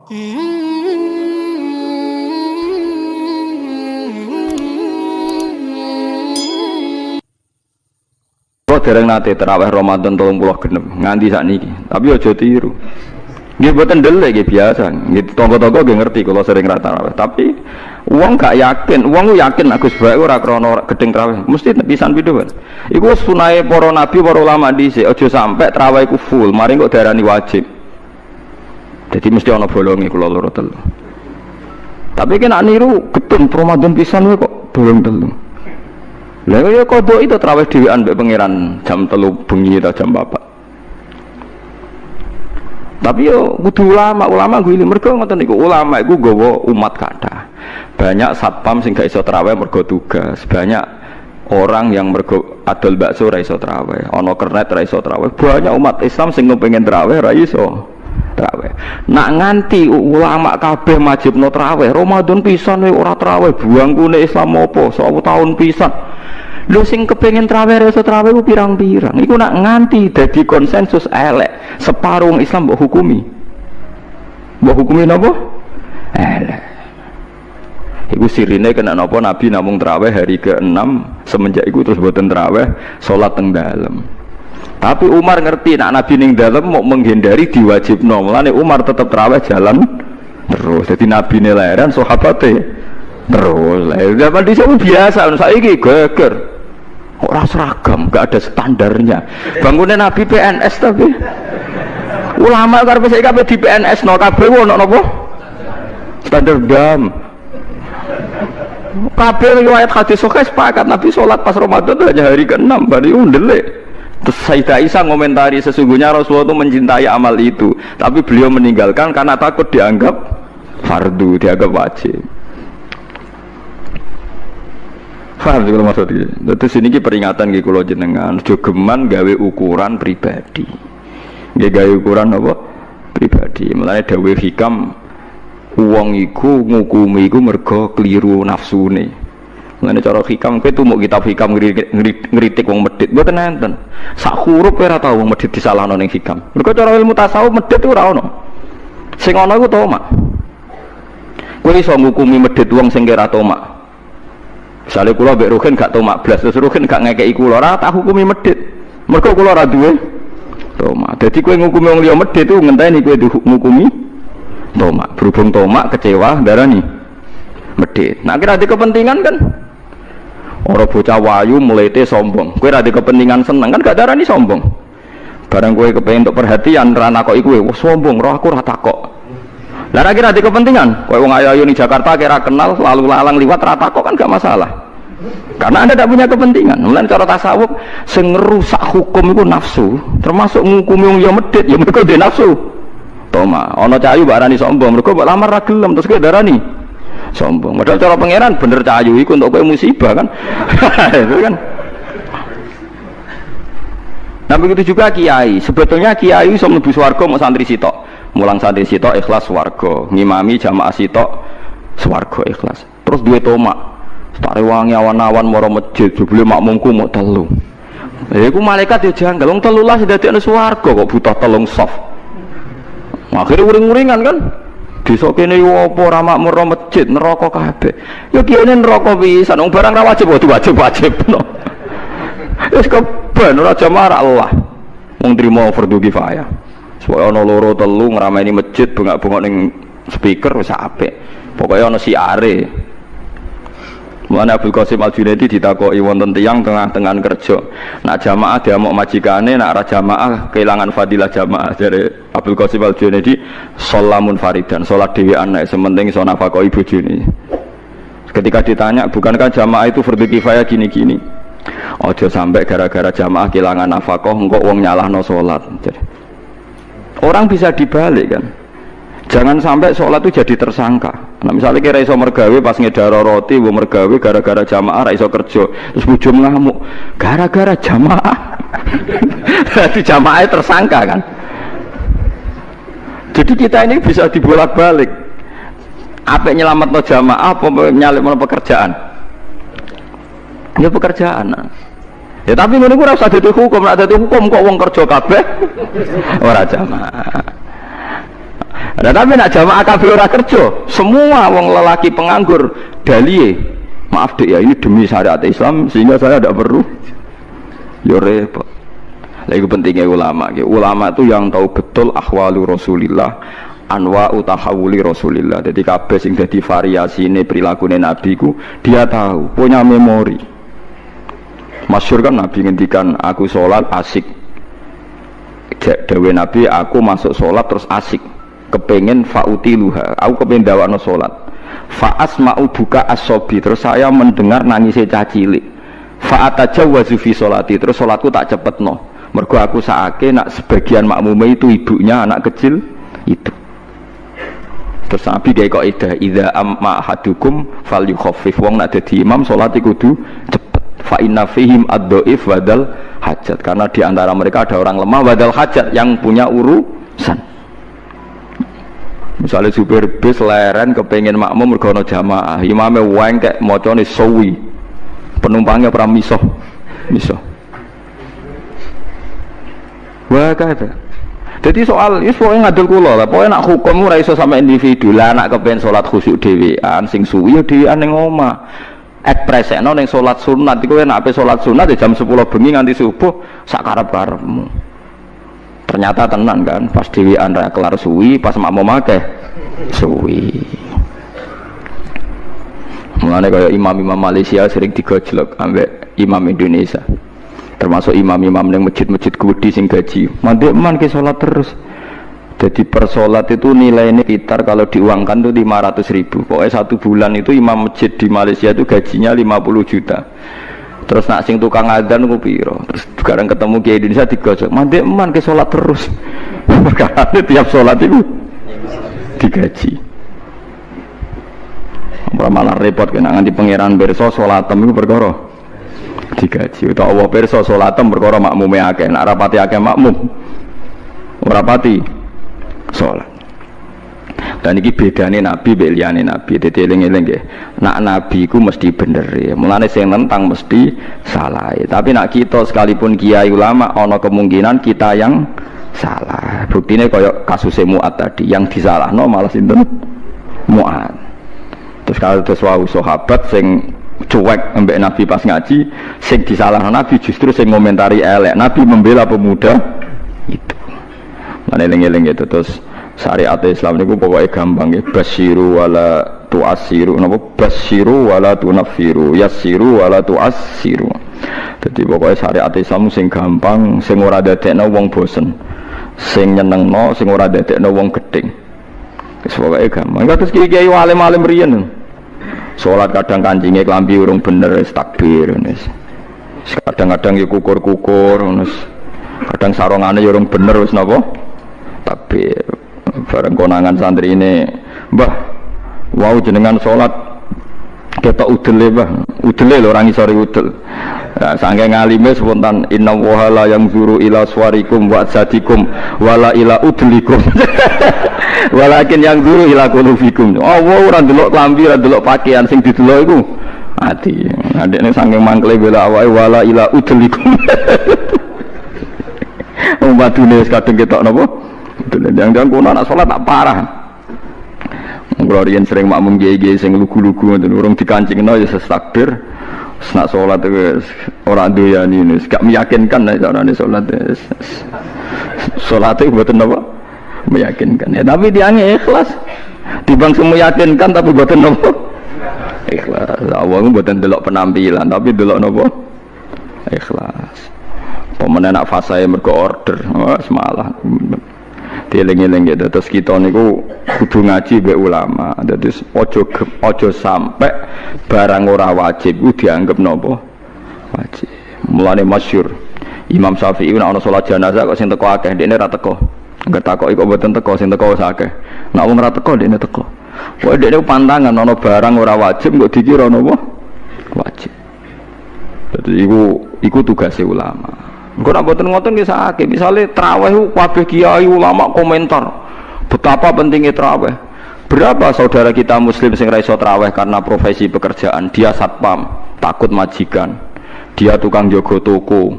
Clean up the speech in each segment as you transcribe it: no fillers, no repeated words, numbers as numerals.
Kalau dereng nate terawih Ramadan 36 nganti sakniki, tapi aja tiru. Nggih mboten ndelek nggih biasa. Nggih tangga-tangga nggih ngerti kalau sering ra tarawih, tapi wong gak yakin, wong yakin Gus Bae ora krana gedeng tarawih, mesti pisan pindho. Iku sunahe para nabi, para ulama dhisik, aja sampe tarawih iku full, mari kok darani wajib. Jadi mesti ana bolonge kula loro telu. Tapi kena niru gedeng Ramadan pisan kok bolong telu. Lah ya kodho itu tarawih dhewean mbek pangeran jam 3 bengi ta jam 4. Tapi yo kudu ulama gue ini mergo ngoten niku ulama iku nggawa umat kathah. Banyak satpam sing gak iso tarawih mergo tugas, banyak orang yang mergo adol bakso ra iso tarawih, ana kernet ra iso tarawih. Banyak umat Islam sing pengen tarawih ra iso tarawih. Nak nganti ulama kabeh wajibno tarawih, Ramadan pisan ora tarawih, buangkune Islam apa 1000 tahun pisan. Lho sing kepengin traweh reso traweh ku pirang-pirang. Iku nak nganti dadi konsensus elek, separuh Islam mbok hukumi. Mbok hukumi napa? Elek. Iku sirine kena napa Nabi namung traweh hari ke-6, semenjak iku terus boten traweh, salat teng dalem. Tapi Umar ngerti nak Nabi ning dalem mau menghindari diwajibno. Mulane Umar tetep traweh jalan terus. Dadi Nabi ne lahiran sahabate terus. Zaman dhisik biasa, saiki geger. Ora seragam, gak ada standarnya. Bangunnya Nabi PNS tapi ulama karep saiki kabeh di PNS no kabeh ono napa? Standar dam. Kabeh riwayat hadis sahih sepakat Nabi salat pas Ramadan hanya hari ke-6 bari ndelik. Terus Sayyidah Aisyah ngomentari sesungguhnya Rasulullah itu mencintai amal itu, tapi beliau meninggalkan karena takut dianggap fardu, dianggap wajib. Paham sih kalau maksudnya. Terus ini peringatan gitu kalau jenengan jogeman gawe ukuran pribadi. Nggih gawe ukuran apa? Pribadi. Mulane dawuh hikam wong iku ngukumi iku mergo keliru nafsune. Mulane cara hikam kowe tumbuk kitab hikam ngritik wong medhit mboten enten. Sak huruf ora tau wong medhit disalahno ning hikam. Mergo cara ilmu tasawuf medhit ora ono. Sing ana iku tomak. Kowe iso ngukumi medhit wong sing ora tomak. Misalnya kula mbek Ruhin gak tomak blas, terus Ruhin gak ngekeki kula, ora tak hukumi medhit. Mergo kula ora duwe tomak. Dadi kowe ngukumi wong liya medhit itu ngenteni kowe ngukumi tomak. Berhubung tomak kecewa darani medhit. Nah kira ada kepentingan kan? Ora bocah wayu mulete sombong. Kowe ora ada kepentingan seneng kan gak darani sombong. Barang kowe kepengin untuk perhatian ra nakoki kowe, wah sombong, roh aku ora takok. Lah kira ada kepentingan, kowe wong ayu-ayu di Jakarta kira kenal lalu lalang liwat rata kok kan gak masalah. Karena Anda tidak punya kepentingan. Mulane cara tasawuf sing ngerusak hukum itu nafsu, termasuk ngukumi wong ya medhit ya mergo dhe nafsu. Toma, ana cahayu mbak arani sombong, mergo mbok lamar ra gelem terus kowe darani sombong. Padahal cara pangeran bener cahayu iku untuk kowe musibah kan. Itu kan. Nah begitu juga kiai. Sebetulnya kiai iso mlebu swarga mau santri sitok. Mulang santri sitok ikhlas swarga, ngimami jamaah sitok swarga ikhlas. Terus duwe tomak. Tak rewangi awan-awan mara masjid, jebule makmumku mau telu. Iku malaikat yo janggal, wong 13 dadekne swarga kok butuh telung soft. Akhire uring-uringan kan. Desa kene yo apa ora makmur ro masjid, neraka kabeh. Yo kiyane neraka pisan, wong barang ra wajib wajib-wajibno. Wis keben ora jamaah Allah. Wong trimo fardu kifayah. Supaya ana loro telu ngrameni masjid bengak-bengok ning speaker wis apik. Pokoke ana siare. Mulane Abdul Qasim Al-Junaidi ditakoki wonten tiyang tengah-tengahan kerja. Nak jamaah diamuk majikane, nak ra jamaah kehilangan fadilah jamaah. Jare Abdul Qasim Al-Junaidi sholamun faridan, salat dhewean nek sementing iso nafkahi bojone. Ketika ditanya, bukankah jamaah itu fardhu kifayah gini-gini? Aja sampai gara-gara jamaah kehilangan nafkah engko wong nyalahno salat. Orang bisa dibalik kan. Jangan sampai sholat itu jadi tersangka. Nah misalnya kira iso mergawe pas ngedaro roti, bu mergawe gara-gara jamaah ra iso kerja, terus bujum ngamuk gara-gara jamaah. Jadi jamaahnya tersangka kan. Jadi kita ini bisa dibolak-balik. Apa nyelametno jamaah, apa nyelametno pekerjaan? Ya pekerjaan. Ya tapi ngene ku ora usah dadi hukum, nek dadi hukum kok wong kerja kabeh ora jamaah. Nah, tapi nak jamaah kabeh ora kerja, semua wong lelaki penganggur dalie. Maaf Dek ya, ini demi syariat Islam sehingga saya tidak perlu. Yo repot. Lah itu pentingnya ulama. Ulama itu yang tahu betul ahwalu Rasulillah, anwa utahawuli Rasulillah. Jadi kabeh sing dadi variasine prilakune Nabi ku dia tahu, punya memori. Masyhur kan Nabi ngendikan aku sholat asik. Dawe Nabi aku masuk sholat terus asik. Kepengen fautiluha, aku kepengen dawakno sholat. Fa'asma'u buka as-sobi, terus saya mendengar nangisnya cacilik. Fa'atajawwazu fi sholati, terus sholatku tak cepetno. Mergo aku saake nak sebagian makmume itu ibunya anak kecil itu. Terus Nabi gawe kaidah idza amma ahadukum falyukhaffif, wong nak dadi imam salat iku kudu cepet. Fa inna fihim ad-dhaif wadal hajat, karena di antara mereka ada orang lemah wadal hajat yang punya urusan. Misalnya supir bis leren kepengen makmum mergo ana jamaah, imame wengkek macane sawi. Penumpangnya ora miso. Wah kata. Jadi soal ini pokoknya ngadil kula lah. Pokoknya nak hukum ora iso sama individu lah. Nak kepen sholat khusyuk dhewean sing suwi ya dhewean ning omah. Ekspresekno ning sholat sunat iku nek ape sholat sunat di jam 10 bengi nganti subuh sak karep-karepmu. Ternyata tenan kan pas dhewean ra kelar suwi, pas makmum akeh suwi. Mulane kaya imam-imam Malaysia sering digojlok ambek imam Indonesia. Termasuk imam-imam yang masjid-masjid gede sing gaji mandek man ke sholat terus. Jadi per sholat itu nilainya sekitar kalau diuangkan itu 500.000. Pokoknya satu bulan itu imam masjid di Malaysia itu gajinya 50 juta. Terus nak sing tukang adzan ku piro. Terus sekarang ketemu Kiai Indonesia digojok mandek man ke sholat terus. Karena tiap sholat itu digaji. Malah repot kena nganti pangeran berso sholatem itu perkara digaji. Utawa Allah pirsa salatem perkara makmume akeh, nek rapati akeh makmum ora pati salat. Dan iki bedane nabi mbek liyane nabi. Dadi eling-eling nggih. Nak nabi ku mesti bener ya. Mulane sing nentang mesti salah. Tapi nak kita sekalipun kiai ulama ana kemungkinan kita yang salah. Buktine kaya kasus Mu'ad tadi, yang disalahno malah sinten? Mu'ad. Terus kalau terus wau sahabat sing cuek ambek Nabi pas ngaji, sing disalahkan Nabi justru sing ngomentari elek. Nabi membela pemuda itu. Mana eling-eling itu. Terus syariat Islam niku pokoknya gampang ya. Basyiru wala tu'assiru, napa basyiru wala tunaffiru, yassiru wala tu'assiru. Jadi pokoknya syariat Islam sing gampang, sing ora dadekno wong bosen, sing nyenengno, sing ora dadekno wong gedeng. Wis pokoke gampang. Terus kiai alim-alim riyen. Sholat kadang kancingnya kelambi urung bener takbir, kadang-kadang ya kukur-kukur, kadang sarongane urung bener wis napa takbir. Bareng konangan santri ini, mbah, wow jenengan sholat kita udele mbah, udele lho orang isori udel. Nah, saking ngalime spontan inna wahala yang zuru ila swarikum wa sadikum wala ila udlikum. Walakin yang zuru ila qulubikum. Allah ora ndelok klambi, ora ndelok pakaian sing didelok iku ati. Adekne saking mangkle bela awake wala ila udlikum. Umatune kadang ketok napa? Jangan kono nak salat tak parah. Kula riyen sering makmum kiai-kiai sing lugu-lugu ngoten urung dikancingno ya takbir. Nak sholat itu orang doyani ini, gak meyakinkan lah caranya sholat. Sholat itu buatan apa? Meyakinkan. Ya, tapi dianya ikhlas. Dibang semua meyakinkan tapi buatan apa? Ikhlas. Awalnya buatan delok penampilan, tapi delok apa? Ikhlas. Pemenang nak fasa yang mergo order, semalah. Dieling-eling gitu. Terus kita niku kudu ngaji be ulama. Terus ojo sampai barang ora wajib ku dianggap nopo wajib. Mulane masyhur Imam Syafi'i nek ana salat jenazah kok sing teko akeh ndekne ra teko. Enggak takoki kok mboten teko, sing teko wis akeh. Nek wong ra teko ndekne teko. Kok ndekne pantangan ana barang ora wajib kok dikira nopo wajib. Jadi iku tugasnya ulama. Engko nek mboten ngoten nggih sakake. Misale traweh kabeh kiai ulama komentar betapa pentingnya traweh. Berapa saudara kita muslim sing ra iso traweh karena profesi pekerjaan, dia satpam, takut majikan, dia tukang jaga toko.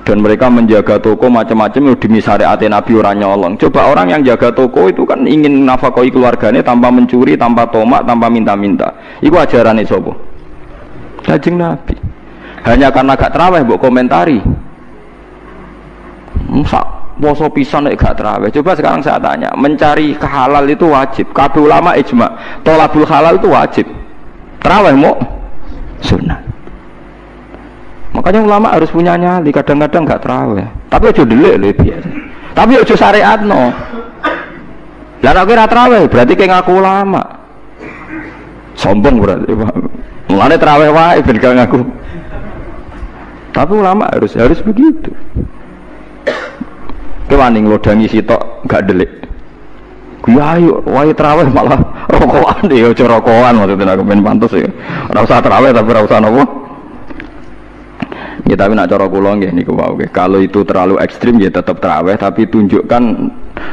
dan mereka menjaga toko macam-macam demi syariat Nabi ora nyolong. Coba orang yang jaga toko itu kan ingin nafkahi keluarganya tanpa mencuri, tanpa tomak, tanpa minta-minta. Iku ajarane sapa? Kanjeng Nabi. Hanya karena gak tarawih mbok komentari. Sak poso pisan nek gak tarawih. Coba sekarang saya tanya, mencari kehalal itu wajib. Kabeh ulama ijma, thalabul halal itu wajib. Tarawih mau sunnah. Makanya ulama harus punya nyali, kadang-kadang gak tarawih. Tapi aja delik lho biasa. Tapi aja syariatno. Lah nek ora tarawih berarti kayak ngaku ulama. Sombong berarti. Mulane tarawih wae ben gak ngaku. Tapi ulama harus begitu. Kewaning lodangi sitok gak delik. Kuwi ayo wae tarawih malah rokokan ya aja rokokan maksudnya aku ben pantes ya. Ora usah tarawih tapi ora usah nopo. Ya tapi nak cara kula nggih niku wae. Kalau itu terlalu ekstrim ya tetap tarawih tapi tunjukkan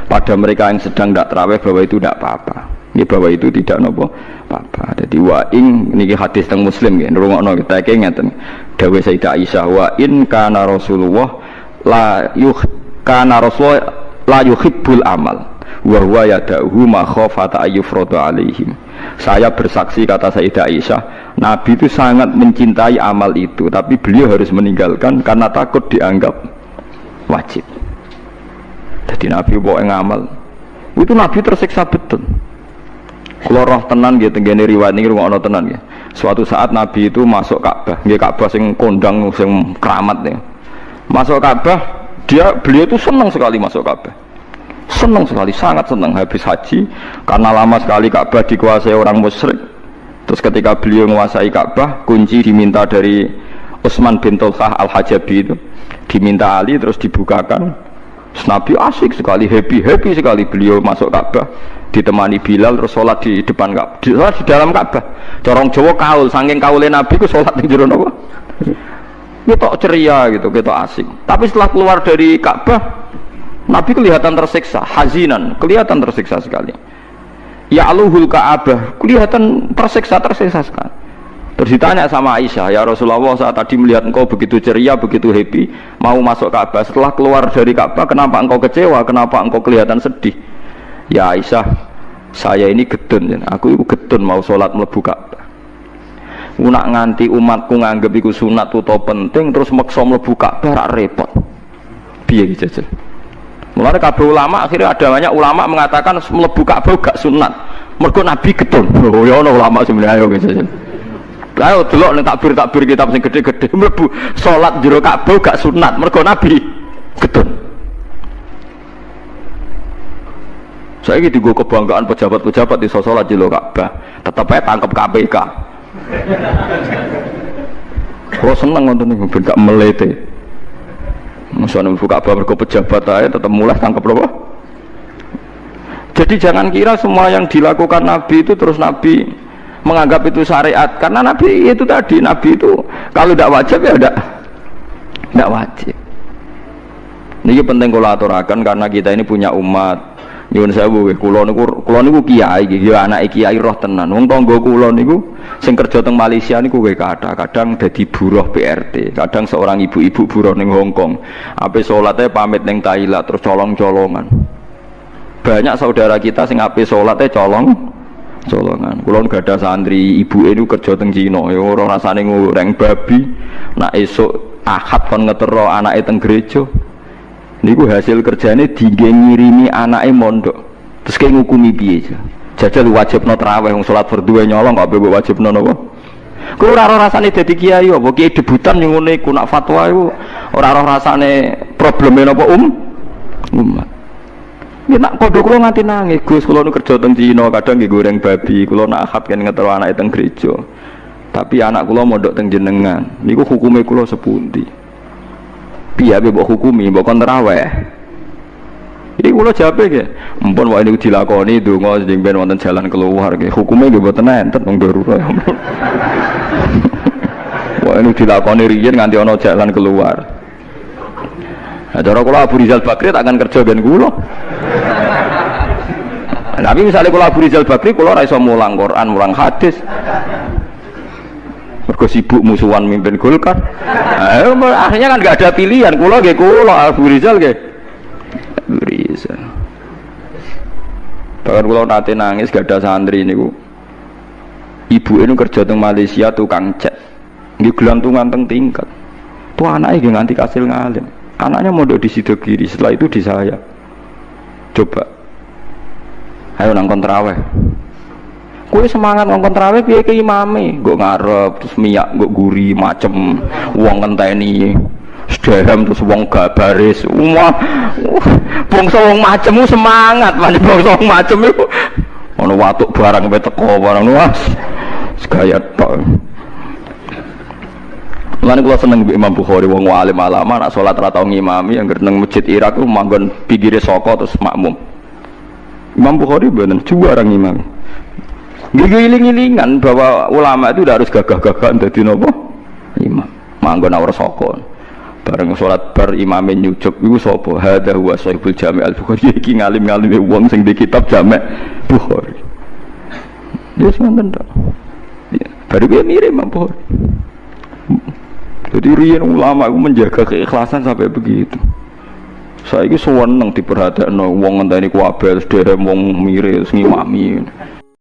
pada mereka yang sedang tidak tarawih bahwa itu tidak apa-apa. Nggih bahwa itu tidak nopo apa-apa. Jadi wa ing niki hadis teng Muslim nggih ngrungokno kita iki ngeten. Dawuh Sayyidah Aisyah wa in kana Rasulullah la yuhibbul amal wa huwa yad'uhu ma khafata ayyufradu alaihim. Saya bersaksi kata Sayyidah Aisyah, Nabi itu sangat mencintai amal itu, tapi beliau harus meninggalkan karena takut dianggap wajib. Jadi Nabi bawa ngamal, itu Nabi tersiksa betul. Kalau roh tenan gitu, gini riwayat ini rumah tenan ya. Suatu saat Nabi itu masuk Ka'bah, nggih Ka'bah sing kondang, sing keramat ya. Masuk Ka'bah, beliau itu senang sekali masuk Ka'bah. Senang sekali, sangat senang habis haji karena lama sekali Ka'bah dikuasai orang musyrik. Terus ketika beliau menguasai Ka'bah, kunci diminta dari Utsman bin Talhah Al-Hajabi itu, diminta Ali terus dibukakan. Terus Nabi asik sekali, happy sekali beliau masuk Ka'bah, ditemani Bilal terus sholat di depan Ka'bah, sholat di dalam Ka'bah. Corong Jawa kaul, saking kaulnya Nabi ku sholat di jero napa? Kita ceria gitu, kita asik. Tapi setelah keluar dari Ka'bah, Nabi kelihatan tersiksa, hazinan, kelihatan tersiksa sekali. Ya aluhul Ka'bah, kelihatan tersiksa sekali. Terus ditanya sama Aisyah, ya Rasulullah saat tadi melihat engkau begitu ceria, begitu happy, mau masuk Ka'bah. Setelah keluar dari Ka'bah, kenapa engkau kecewa? Kenapa engkau kelihatan sedih? Ya Aisyah, saya ini gedun, aku itu gedun mau sholat mlebu Ka'bah. Nak nganti umatku nganggep iku sunat utawa penting, terus maksa mlebu Ka'bah rak repot. Piye iki jajal? Mulane kabeh ulama akhirnya ada banyak ulama mengatakan mlebu Ka'bah gak sunat. Mergo Nabi getun. Oh ya ana ulama sebenarnya ayo guys. Ayo delok ning takbir kitab sing gede-gede mlebu salat jero Ka'bah gak sunat mergo Nabi getun. Saiki digo kebanggaan pejabat-pejabat iso salat jero Ka'bah, tetep ae tangkep KPK. Kalau seneng ngoten niku ben gak melete. Misalnya buka mergo pejabat aja tetap mulai tangkap apa? Jadi jangan kira semua yang dilakukan Nabi itu terus Nabi menganggap itu syariat, karena Nabi itu tadi, Nabi itu kalau tidak wajib ya tidak wajib. Ini penting kalau aturakan karena kita ini punya umat. Nyuwun sewu nggih, kula niku kiai nggih, ya anake kiai roh tenan. Wong tangga kula niku sing kerja teng Malaysia niku nggih kadang dadi buruh PRT, kadang seorang ibu-ibu buruh ning Hong Kong. Ape salate pamit ning Thailand terus colong-colongan. Banyak saudara kita sing ape salate colongan. Kula gak ada santri ibuke niku kerja teng Cina, ya ora rasane ngoreng babi. Nak esuk Ahad kon ngetero anake teng gereja. Niku hasil kerjane ngirimi anake mondok. Terus kayak ngukumi piye aja. Jajal wajibno tarawih wong salat fardhu nyolong kok mbok wajibno napa? Kuwi ora rasane dadi kiai apa kiai debutan ning ngene iku nak fatwa iku ora rasane probleme napa umat. Nggih nak padha kula nganti nangis, Gus kula nu kerja teng Cina, kadang nggih goreng babi, kula nak akad kan ngetero anake teng gereja. Tapi anak kula mondok teng jenengan. Niku hukume kula sepundi? Piye mbok hukumi, mbok kon tarawih. Iki kula jawabe nggih, mumpun wae niku dilakoni donga sing ben wonten jalan keluar nggih. Hukume nggih mboten enten wong darurat. Wae niku dilakoni riyen nganti ana jalan keluar. Nah, cara kula Abu Rizal Bakri tak akan kerja ben kula. Tapi misalnya kula Abu Rizal Bakri kula ora iso mulang Quran, mulang hadis. Mergo sibuk musuhan mimpin Golkar. Akhirnya kan nggak ada pilihan. Kula nggih kula Abu Rizal nggih. Abu Rizal. Bahkan kula nate nangis gak ada santri niku. Ibu ini kerja teng Malaysia tukang cat. Nggih gelantungan teng tingkat. Tuh anaknya nggih nganti kasil ngalim. Anaknya mondok di Sidogiri, setelah itu di saya. Coba. Ayo nang kontraweh. Kowe semangat ngongkon traweh piye ke imame? Nggo ngarep terus miyak nggo guri macem wong ngenteni. Sedhem terus wong gak baris. Wah. Bangsa wong macem semangat, pancen bangsa wong macem iku. Ono watuk barang pe teko barang luas. Segaya tok. Lan kula seneng mbek Imam Bukhari wong alim alama nak salat ra tau ngimami anggere nang masjid Irak ku manggon pinggire saka terus makmum. Imam Bukhari bener juara ngimami. Giling-gilingan bahwa ulama itu udah harus gagah-gagahan dadi napa? Imam. Manggon awar saka. Bareng salat bar imame nyucuk iku sapa? Hadza huwa Shahihul Jami' Al-Bukhari iki ngalim-ngalime wong sing di kitab Jami' Bukhari. Dia ngoten tok. Baru dia mirip Imam Bukhari. Jadi riyen ulama itu menjaga keikhlasan sampai begitu. Saya itu seneng diperhatikno wong ngenteni kuwabe terus dhewe wong mirip ngimami.